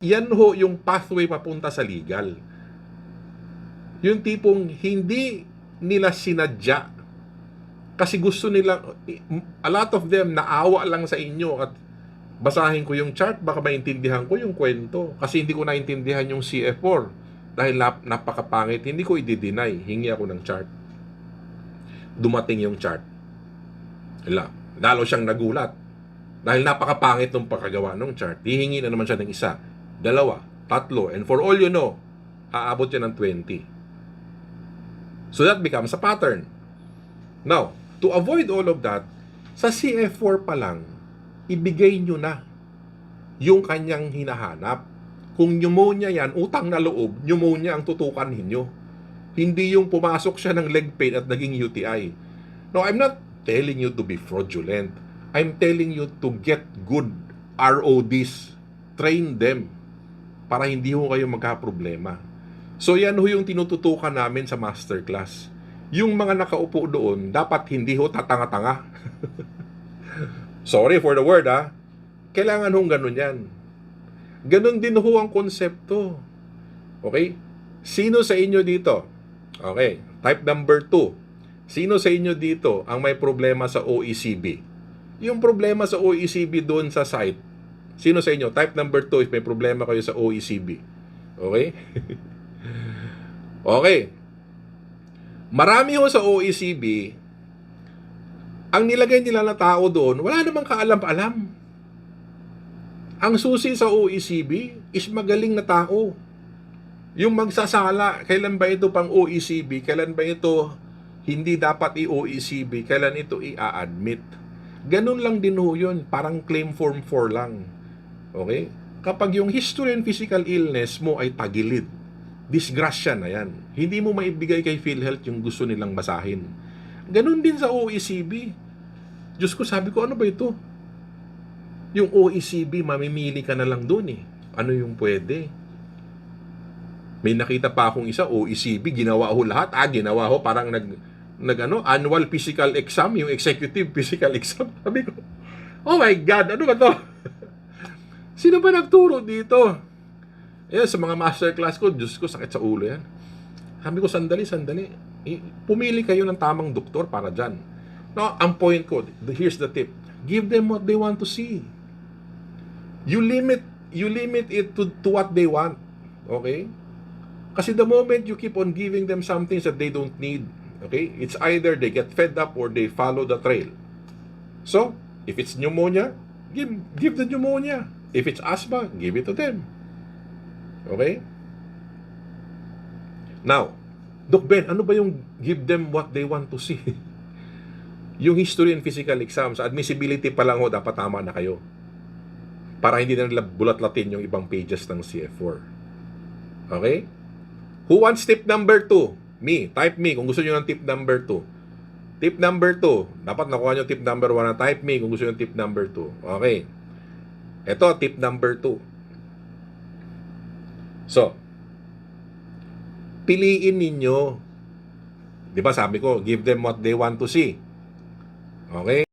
Yan ho yung pathway papunta sa legal. Yung tipong hindi nila sinadya kasi gusto nila, a lot of them naawa lang sa inyo at basahin ko yung chart, baka maintindihan ko yung kwento. Kasi hindi ko naintindihan yung CF4 dahil napakapangit. Hindi ko i-deny, hingi ako ng chart. Dumating yung chart. Lalo siyang nagulat dahil napakapangit ng pagkagawa ng chart. Hihingi na naman siya ng isa, dalawa, tatlo, and for all you know, aabot yan ng 20. So that becomes a pattern. Now, to avoid all of that, sa CF4 pa lang, ibigay nyo na yung kanyang hinahanap. Kung pneumonia yan, utang na loob, pneumonia ang tutukan ninyo. Hindi yung pumasok siya ng leg pain at naging UTI. No, I'm not telling you to be fraudulent. I'm telling you to get good RODs. Train them para hindi ho kayo magka-problema. So yan ho yung tinututukan namin sa masterclass. Yung mga nakaupo doon, dapat hindi ho tatanga-tanga. Sorry for the word, ha? Kailangan hong ganun yan. Ganun din ho ang konsepto. Okay? Sino sa inyo dito? Okay, type number 2. Sino sa inyo dito ang may problema sa OECB? Yung problema sa OECB doon sa site. Sino sa inyo? Type number 2 if may problema kayo sa OECB. Okay? Okay. Marami ho sa OECB, ang nilagay nila na tao doon, wala namang kaalam-alam. Ang susi sa OECB is magaling na tao. Yung magsasala, kailan ba ito pang OECB? Kailan ba ito hindi dapat i-OECB? Kailan ito i-admit? Ganun lang din ho yun. Parang claim form 4 lang. Okay? Kapag yung history and physical illness mo ay tagilid, disgrasya na yan. Hindi mo maibigay kay PhilHealth yung gusto nilang basahin. Ganun din sa OECB. Diyos ko, sabi ko, ano ba ito? Yung OECB, mamimili ka na lang dun eh. Ano yung pwede? May nakita pa akong isa, OECB, ginawa ho lahat. Ginawa ho parang annual physical exam, yung executive physical exam. Sabi ko, oh my God, ano ba to? Sino ba nagturo dito? Ayan, sa mga masterclass ko, Diyos ko, sakit sa ulo yan. Sabi ko, sandali. Pumili kayo ng tamang doktor para dyan. No, ang point ko, here's the tip. Give them what they want to see. You limit it to what they want. Okay? Kasi the moment you keep on giving them some things that they don't need, okay, it's either they get fed up or they follow the trail. So, if it's pneumonia, give the pneumonia. If it's asthma, give it to them. Okay? Now, Doc Ben, ano ba yung give them what they want to see? Yung history and physical exams, admissibility pa lang ho, dapat tama na kayo. Para hindi na nila bulat-latin yung ibang pages ng CF4. Okay? Who wants tip number 2? Me. Type me kung gusto nyo ng tip number 2. Tip number 2. Dapat nakuha nyo tip number 1 na type me kung gusto nyo ng tip number 2. Okay. Ito, tip number 2. So, piliin ninyo. Di ba sabi ko, give them what they want to see. Okay?